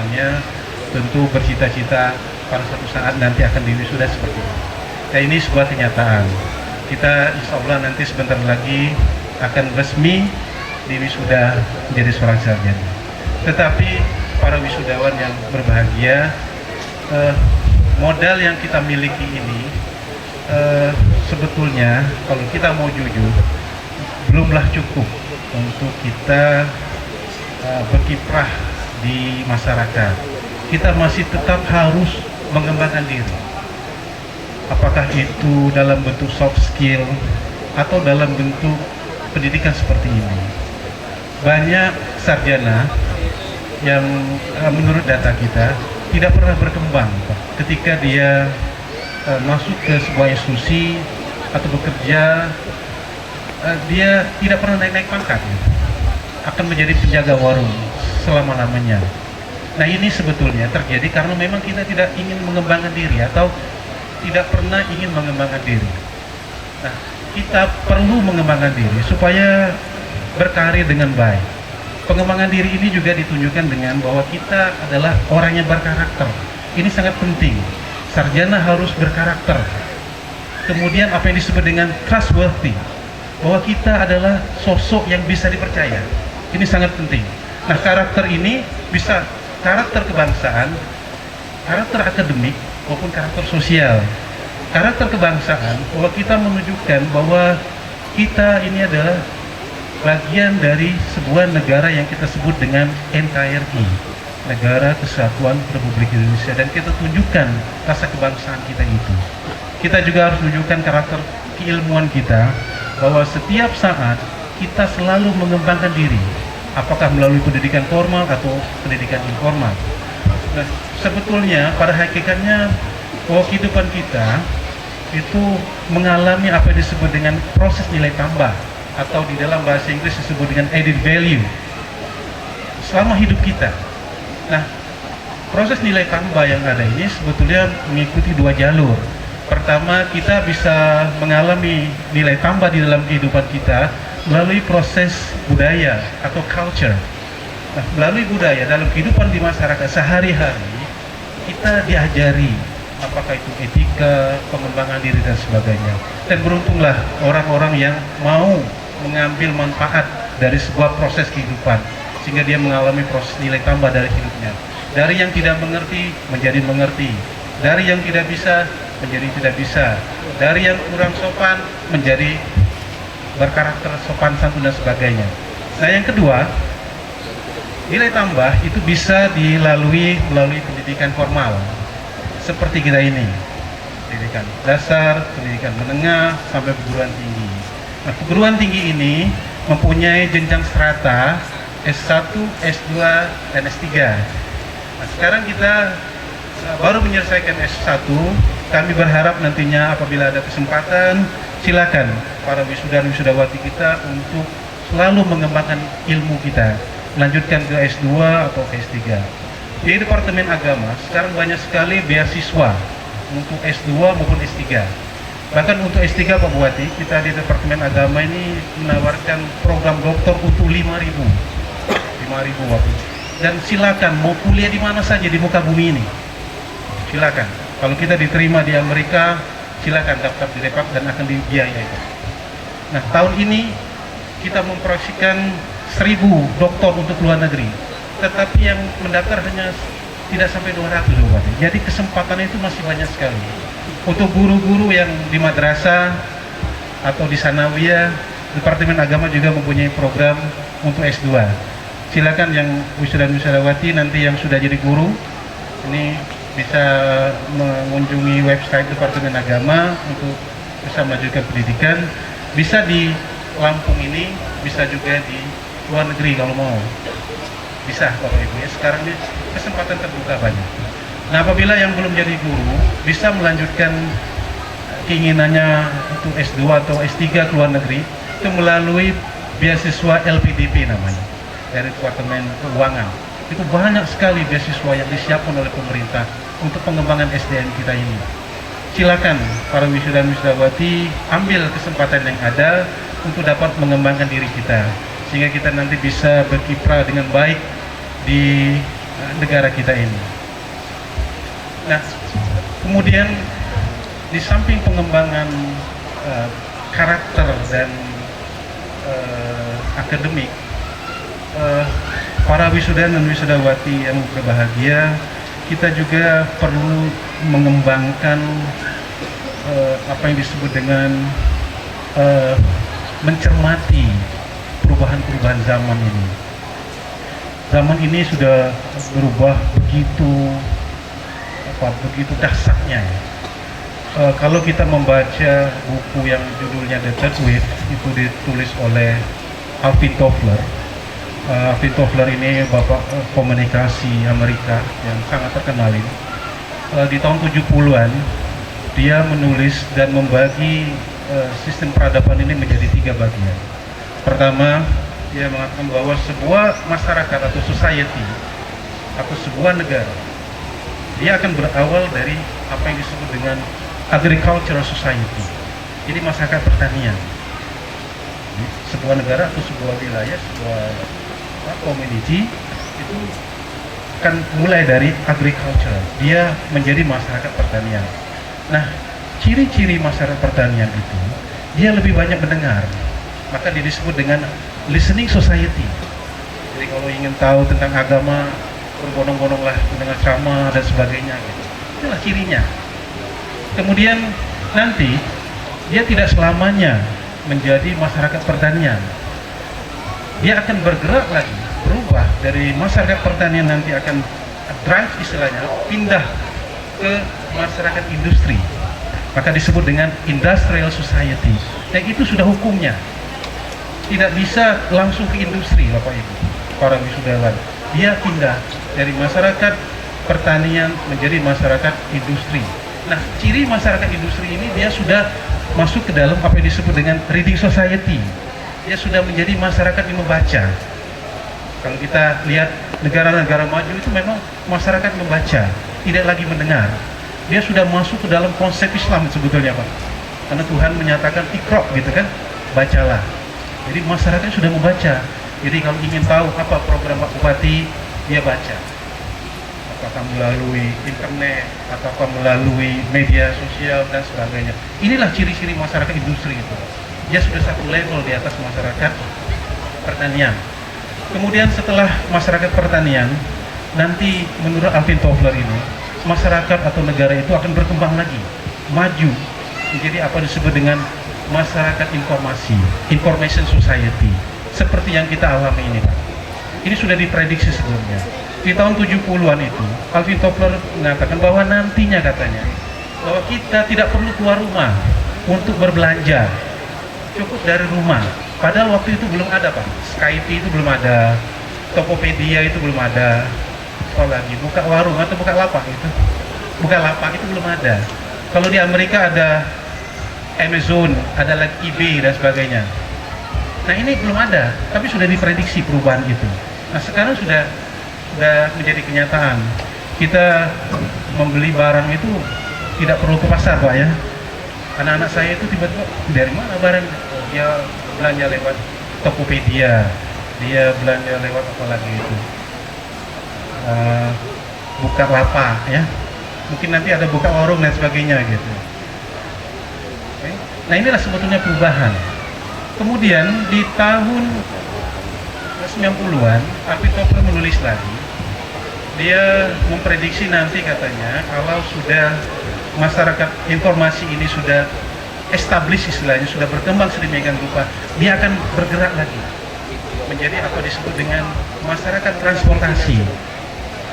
teman-temannya tentu bercita-cita pada suatu saat nanti akan diwisuda seperti ini. Nah, ini sebuah kenyataan. Kita insya Allah nanti sebentar lagi akan resmi diwisuda menjadi seorang sarjana. Tetapi para wisudawan yang berbahagia, modal yang kita miliki ini sebetulnya kalau kita mau jujur belumlah cukup untuk kita berkiprah di masyarakat. Kita masih tetap harus mengembangkan diri. Apakah itu dalam bentuk soft skill atau dalam bentuk pendidikan seperti ini. Banyak sarjana yang menurut data kita tidak pernah berkembang ketika dia masuk ke sebuah institusi atau bekerja, dia tidak pernah naik-naik pangkat, akan menjadi penjaga warung selama-lamanya. Nah, ini sebetulnya terjadi karena memang kita tidak ingin mengembangkan diri atau tidak pernah ingin mengembangkan diri. Nah, kita perlu mengembangkan diri supaya berkarir dengan baik. Pengembangan diri ini juga ditunjukkan dengan bahwa kita adalah orang yang berkarakter. Ini sangat penting. Sarjana harus berkarakter. Kemudian apa yang disebut dengan trustworthy, bahwa kita adalah sosok yang bisa dipercaya. Ini sangat penting. Nah, karakter ini bisa karakter kebangsaan, karakter akademik, maupun karakter sosial. Karakter kebangsaan, bahwa kita menunjukkan bahwa kita ini adalah bagian dari sebuah negara yang kita sebut dengan NKRI, Negara Kesatuan Republik Indonesia, dan kita tunjukkan rasa kebangsaan kita itu. Kita juga harus menunjukkan karakter keilmuan kita, bahwa setiap saat kita selalu mengembangkan diri, apakah melalui pendidikan formal atau pendidikan informal. Nah, sebetulnya pada hakikatnya bahwa kehidupan kita itu mengalami apa yang disebut dengan proses nilai tambah, atau di dalam bahasa Inggris disebut dengan added value selama hidup kita. Nah, proses nilai tambah yang ada ini sebetulnya mengikuti dua jalur. Pertama, kita bisa mengalami nilai tambah di dalam kehidupan kita melalui proses budaya atau culture. Nah, melalui budaya dalam kehidupan di masyarakat sehari-hari, kita diajari apakah itu etika, pengembangan diri dan sebagainya. Dan beruntunglah orang-orang yang mau mengambil manfaat dari sebuah proses kehidupan, sehingga dia mengalami proses nilai tambah dari hidupnya. Dari yang tidak mengerti menjadi mengerti, dari yang tidak bisa menjadi tidak bisa, dari yang kurang sopan menjadi berkarakter sopan santun dan sebagainya. Nah, yang kedua, nilai tambah itu bisa dilalui melalui pendidikan formal seperti kita ini, pendidikan dasar, pendidikan menengah, sampai perguruan tinggi. Nah, perguruan tinggi ini mempunyai jenjang strata S1, S2, dan S3. Nah, sekarang kita baru menyelesaikan S1. Kami berharap nantinya apabila ada kesempatan, silakan para wisudawan wisudawati kita untuk selalu mengembangkan ilmu kita, melanjutkan ke S2 atau ke S3. Di Departemen Agama sekarang banyak sekali beasiswa untuk S2 maupun S3. Bahkan untuk S3, Pak Bupati, kita di Departemen Agama ini menawarkan program doktor untuk 5.000 Bapak. Dan silakan mau kuliah di mana saja di muka bumi ini. Silakan. Kalau kita diterima di Amerika, silakan daftar di Depak dan akan dibiayai. Nah, tahun ini kita memproyeksikan 1.000 doktor untuk luar negeri. Tetapi yang mendaftar hanya tidak sampai 200, Bupati. Jadi kesempatan itu masih banyak sekali. Untuk guru-guru yang di madrasah atau di sanawiyah, Departemen Agama juga mempunyai program untuk S2. Silakan yang wisudawan-wisudawati nanti yang sudah jadi guru, ini bisa mengunjungi website Departemen Agama untuk bisa melanjutkan pendidikan. Bisa di Lampung ini, bisa juga di luar negeri kalau mau. Bisa, Bapak Ibu ya. Sekarang ini kesempatan terbuka banyak. Nah, apabila yang belum jadi guru bisa melanjutkan keinginannya untuk S2 atau S3 ke luar negeri, itu melalui beasiswa LPDP namanya, dari Departemen Keuangan. Itu banyak sekali beasiswa yang disiapkan oleh pemerintah untuk pengembangan SDM kita ini. Silakan para wisudawan wisudawati ambil kesempatan yang ada untuk dapat mengembangkan diri kita, sehingga kita nanti bisa berkiprah dengan baik di negara kita ini. Nah, kemudian di samping pengembangan karakter dan akademik, para wisuda dan wisudawati yang berbahagia, kita juga perlu mengembangkan apa yang disebut dengan mencermati perubahan-perubahan zaman ini. Zaman ini sudah berubah begitu dahsyatnya. Kalau kita membaca buku yang judulnya The Third Wave, itu ditulis oleh Alvin Toffler. Alvin Toffler ini bapak komunikasi Amerika yang sangat terkenal ini. Di tahun 70-an dia menulis dan membagi sistem peradaban ini menjadi 3 bagian. Pertama, dia mengatakan bahwa sebuah masyarakat atau society atau sebuah negara, dia akan berawal dari apa yang disebut dengan agricultural society. Jadi masyarakat pertanian. Sebuah negara atau sebuah wilayah, sebuah community itu akan mulai dari agriculture. Dia menjadi masyarakat pertanian. Nah, ciri-ciri masyarakat pertanian itu, dia lebih banyak mendengar. Maka dia disebut dengan listening society. Jadi kalau ingin tahu tentang agama, berbondong-bondonglah mendengar ceramah dan sebagainya gitu. Itulah cirinya. Kemudian nanti dia tidak selamanya menjadi masyarakat pertanian. Dia akan bergerak lagi, berubah dari masyarakat pertanian, nanti akan drive istilahnya, pindah ke masyarakat industri. Maka disebut dengan industrial society. Dan itu sudah hukumnya. Tidak bisa langsung ke industri, Bapak Ibu, para wisudawan. Dia pindah dari masyarakat pertanian menjadi masyarakat industri. Nah, ciri masyarakat industri ini dia sudah masuk ke dalam apa yang disebut dengan reading society. Dia sudah menjadi masyarakat yang membaca. Kalau kita lihat negara-negara maju itu memang masyarakat membaca, tidak lagi mendengar. Dia sudah masuk ke dalam konsep Islam sebetulnya, Pak. Karena Tuhan menyatakan iqra gitu kan, bacalah. Jadi masyarakat sudah membaca. Jadi kalau ingin tahu apa program Pak Bupati, dia baca. Apakah melalui internet, ataukah melalui media sosial dan sebagainya. Inilah ciri-ciri masyarakat industri itu. Dia sudah satu level di atas masyarakat pertanian. Kemudian setelah masyarakat pertanian, nanti menurut Alvin Toffler ini, masyarakat atau negara itu akan berkembang lagi, maju menjadi apa disebut dengan masyarakat informasi, information society, seperti yang kita alami ini, Pak. Ini sudah diprediksi sebelumnya. Di tahun 70-an itu, Alvin Toffler mengatakan bahwa nantinya katanya, bahwa kita tidak perlu keluar rumah untuk berbelanja, cukup dari rumah. Padahal waktu itu belum ada, Pak. Skype itu belum ada, Tokopedia itu belum ada, apa lagi, buka warung atau buka lapak itu, belum ada. Kalau di Amerika ada Amazon, ada lagi eBay dan sebagainya. Nah, ini belum ada, tapi sudah diprediksi perubahan itu. Nah, sekarang sudah menjadi kenyataan. Kita membeli barang itu tidak perlu ke pasar, Pak, ya. Anak-anak saya itu tiba-tiba dari mana barang? Dia belanja lewat Tokopedia, dia belanja lewat apa lagi itu, buka lapak, ya. Mungkin nanti ada buka warung dan sebagainya gitu. Okay. Nah, inilah sebetulnya perubahan. Kemudian di tahun 90-an, Alvin Toffler menulis lagi. Dia memprediksi nanti katanya kalau sudah masyarakat informasi ini sudah established istilahnya, sudah berkembang sedemikian rupa, dia akan bergerak lagi menjadi apa disebut dengan masyarakat transportasi.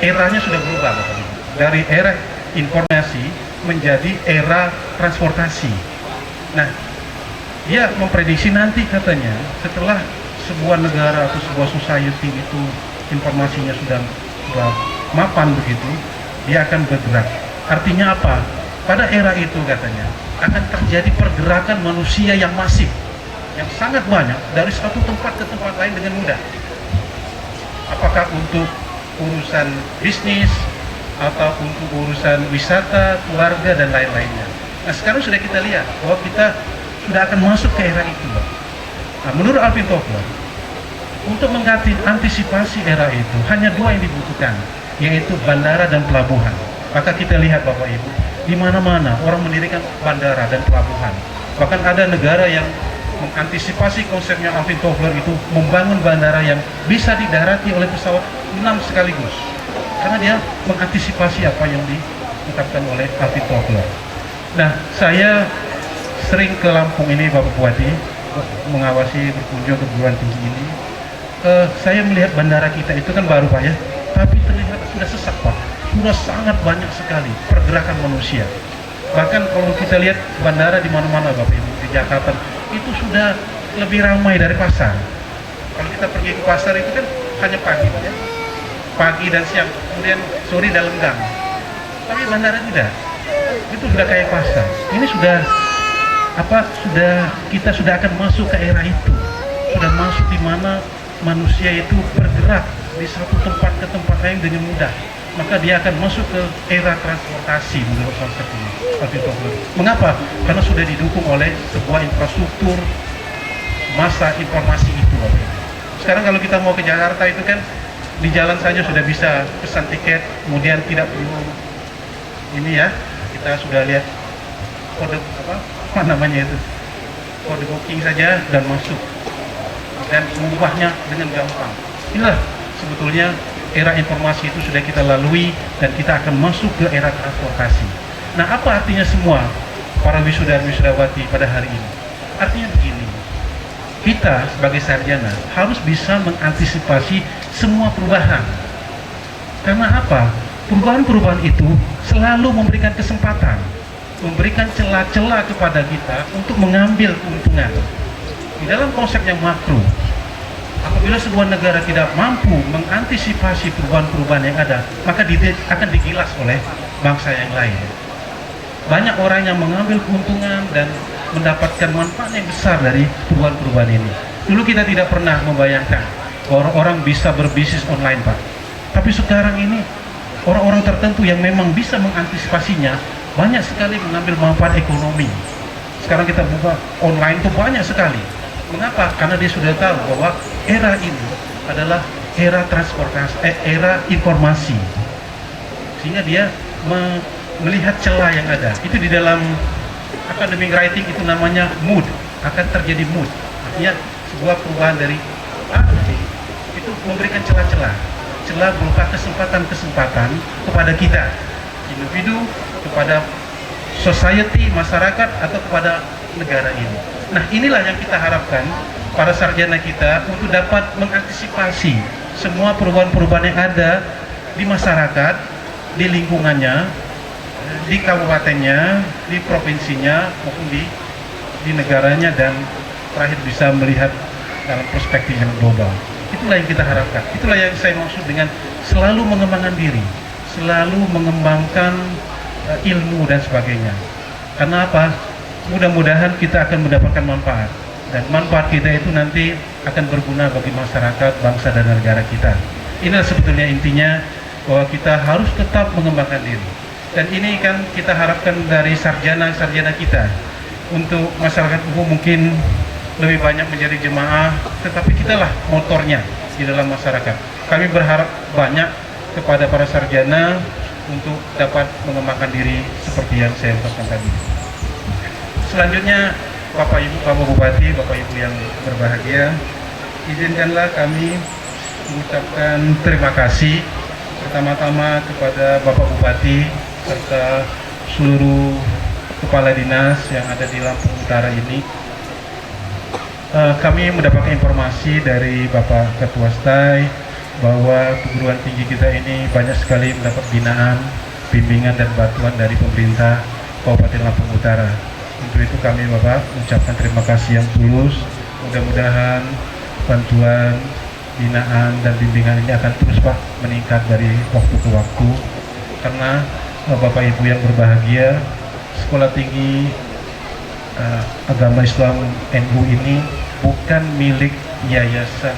Eranya sudah berubah, Bapak Ibu. Dari era informasi menjadi era transportasi. Nah, dia memprediksi nanti katanya setelah sebuah negara atau sebuah society itu informasinya sudah mapan begitu, dia akan bergerak. Artinya apa? Pada era itu katanya akan terjadi pergerakan manusia yang masif, yang sangat banyak dari satu tempat ke tempat lain dengan mudah. Apakah untuk urusan bisnis atau untuk urusan wisata, keluarga dan lain-lainnya. Nah, sekarang sudah kita lihat bahwa kita sudah akan masuk ke era itu. Nah, menurut Alvin Toffler, untuk mengantisipasi era itu hanya 2 yang dibutuhkan. yaitu bandara dan pelabuhan. Maka kita lihat Bapak Ibu, di mana-mana orang mendirikan bandara dan pelabuhan. Bahkan ada negara yang mengantisipasi konsepnya Alvin Toffler itu membangun bandara yang bisa didarati oleh pesawat 6 sekaligus. Karena dia mengantisipasi apa yang diungkapkan oleh Alvin Toffler. Nah, saya sering ke Lampung ini Bapak Bupati, mengawasi berkunjung ke perguruan tinggi ini. Saya melihat bandara kita itu kan baru Pak ya, tapi terlihat sudah sesak Pak. Sudah sangat banyak sekali pergerakan manusia. Bahkan kalau kita lihat bandara di mana-mana Bapak Ibu, di Jakarta itu sudah lebih ramai dari pasar. Kalau kita pergi ke pasar itu kan hanya pagi Pak ya, pagi dan siang, kemudian sore dalam gang. Tapi bandara tidak, itu sudah kayak pasar. Ini sudah kita sudah akan masuk ke era itu, sudah masuk di mana manusia itu bergerak di satu tempat ke tempat lain dengan mudah. Maka dia akan masuk ke era transportasi menurut konsep ini. Mengapa? Karena sudah didukung oleh sebuah infrastruktur masa informasi itu. Sekarang kalau kita mau ke Jakarta itu kan di jalan saja sudah bisa pesan tiket, kemudian tidak perlu ini ya, kita sudah lihat kode apa namanya itu, kode booking saja dan masuk dan mengubahnya dengan gampang. Inilah sebetulnya era informasi itu sudah kita lalui dan kita akan masuk ke era transportasi. Nah, apa artinya semua para wisuda dan wisudawati pada hari ini? Artinya begini, kita sebagai sarjana harus bisa mengantisipasi semua perubahan. Karena apa? Perubahan-perubahan itu selalu memberikan kesempatan, memberikan celah-celah kepada kita untuk mengambil keuntungan. Di dalam konsep yang makro, apabila sebuah negara tidak mampu mengantisipasi perubahan-perubahan yang ada, maka akan digilas oleh bangsa yang lain. Banyak orang yang mengambil keuntungan dan mendapatkan manfaat yang besar dari perubahan-perubahan ini. Dulu kita tidak pernah membayangkan orang-orang bisa berbisnis online Pak. Tapi sekarang ini orang-orang tertentu yang memang bisa mengantisipasinya banyak sekali mengambil manfaat ekonomi. Sekarang kita buka online itu banyak sekali. Mengapa? Karena dia sudah tahu bahwa era ini adalah era transportasi, era informasi. Sehingga dia melihat celah yang ada. Itu di dalam academic writing itu namanya mood, akan terjadi mood. Artinya sebuah perubahan dari A ke B. Itu memberikan celah-celah. Celah berupa kesempatan-kesempatan kepada kita, individu, kepada society, masyarakat, atau kepada negara ini. Nah, inilah yang kita harapkan para sarjana kita untuk dapat mengantisipasi semua perubahan-perubahan yang ada di masyarakat, di lingkungannya, di kabupatennya, di provinsinya, maupun di negaranya, dan terakhir bisa melihat dalam perspektif yang global. Itulah yang kita harapkan. Itulah yang saya maksud dengan selalu mengembangkan diri, selalu mengembangkan ilmu dan sebagainya. Karena apa? Mudah-mudahan kita akan mendapatkan manfaat, dan manfaat kita itu nanti akan berguna bagi masyarakat, bangsa, dan negara kita. Inilah sebetulnya intinya, bahwa kita harus tetap mengembangkan diri. Dan ini kan kita harapkan dari sarjana-sarjana kita. Untuk masyarakat umum mungkin lebih banyak menjadi jemaah, tetapi kitalah motornya di dalam masyarakat. Kami berharap banyak kepada para sarjana untuk dapat mengembangkan diri seperti yang saya katakan tadi. Selanjutnya, Bapak Ibu, Bapak Bupati, Bapak Ibu yang berbahagia, izinkanlah kami mengucapkan terima kasih pertama-tama kepada Bapak Bupati serta seluruh kepala dinas yang ada di Lampung Utara ini. Kami mendapatkan informasi dari Bapak Ketua STAI bahwa perguruan tinggi kita ini banyak sekali mendapat binaan, bimbingan, dan bantuan dari pemerintah Kabupaten Lampung Utara. Untuk itu kami Bapak mengucapkan terima kasih yang tulus. Mudah-mudahan bantuan, binaan, dan bimbingan ini akan terus Pak meningkat dari waktu ke waktu. Karena Bapak Ibu yang berbahagia, Sekolah Tinggi Agama Islam NU ini bukan milik yayasan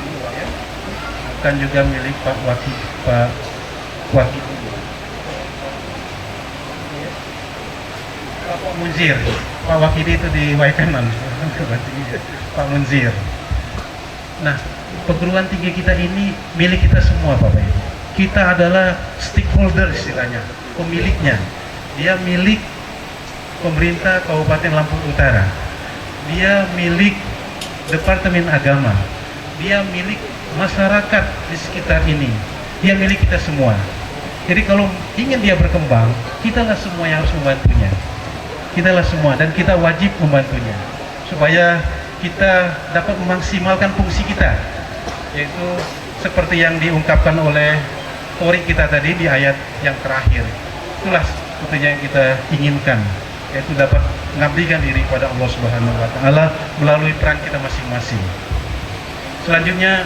NU ya, bukan juga milik Pak Wakil Pak Munzir. Pak Wakili itu di Waikanan, Pak Munzir. Nah, perguruan tinggi kita ini milik kita semua Bapak Ibu. kita adalah stakeholder istilahnya, pemiliknya. Dia milik pemerintah Kabupaten Lampung Utara, dia milik Departemen Agama, dia milik masyarakat di sekitar ini, dia milik kita semua. Jadi kalau ingin dia berkembang, kitalah semua yang harus membantunya. Kitalah semua, dan kita wajib membantunya supaya kita dapat memaksimalkan fungsi kita, yaitu seperti yang diungkapkan oleh Tori kita tadi di ayat yang terakhir. Itulah sebetulnya yang kita inginkan, yaitu dapat mengabdikan diri kepada Allah Subhanahu wa Ta'ala melalui peran kita masing-masing. Selanjutnya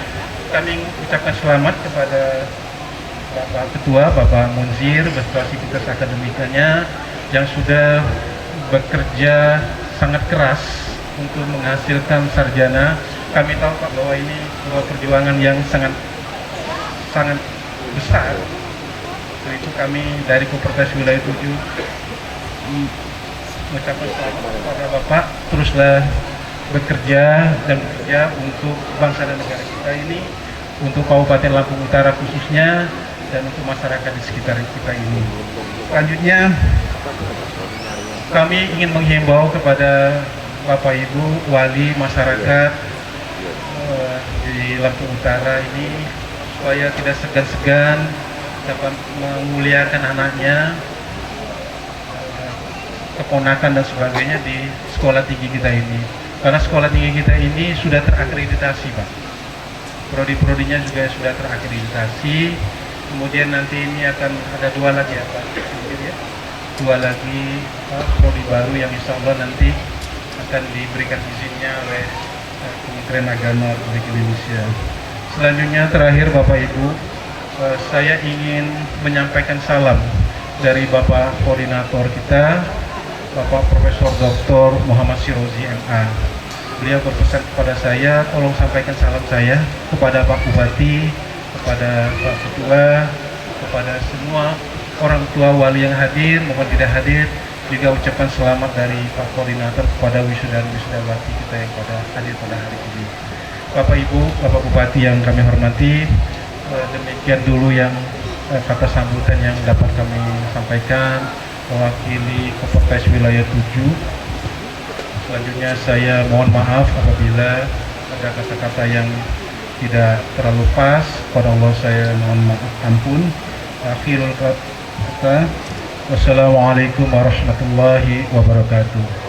kami ucapkan selamat kepada Bapak Ketua, Bapak Munzir beserta sivitas akademikanya yang sudah bekerja sangat keras untuk menghasilkan sarjana. Kami tahu Pak bahwa ini sebuah perjuangan yang sangat besar. Untuk itu kami dari Kopertas Wilayah 7 mengucapkan selamat kepada Bapak, teruslah bekerja untuk bangsa dan negara kita ini, untuk Kabupaten Lampung Utara khususnya, dan untuk masyarakat di sekitar kita ini. Selanjutnya kami ingin menghimbau kepada Bapak Ibu wali masyarakat di Lampung Utara ini supaya tidak segan-segan dapat memuliakan anaknya, keponakan dan sebagainya di sekolah tinggi kita ini. Karena sekolah tinggi kita ini sudah terakreditasi, Pak. Prodi-prodinya juga sudah terakreditasi. Kemudian nanti ini akan ada 2 lagi ya, Pak. Ya. 2 lagi prodi baru yang insya Allah nanti akan diberikan izinnya oleh Kementerian Agama Republik Indonesia. Selanjutnya terakhir Bapak Ibu, saya ingin menyampaikan salam dari Bapak Koordinator kita, Bapak Profesor Dr. Muhammad Sirozi MA. Beliau berpesan kepada saya, tolong sampaikan salam saya kepada Pak Bupati, kepada Pak Ketua, kepada semua orang tua wali yang hadir maupun tidak hadir. Juga ucapan selamat dari Pak Koordinator kepada wisuda dan wisudawati kita yang pada hadir pada hari ini. Bapak Ibu, Bapak Bupati yang kami hormati, demikian dulu yang kata sambutan yang dapat kami sampaikan mewakili Kopertas Wilayah 7. Selanjutnya saya mohon maaf apabila ada kata-kata yang tidak terlalu pas. Kepada Allah saya mohon maaf ampun. Akhirul kata, wassalamualaikum warahmatullahi wabarakatuh.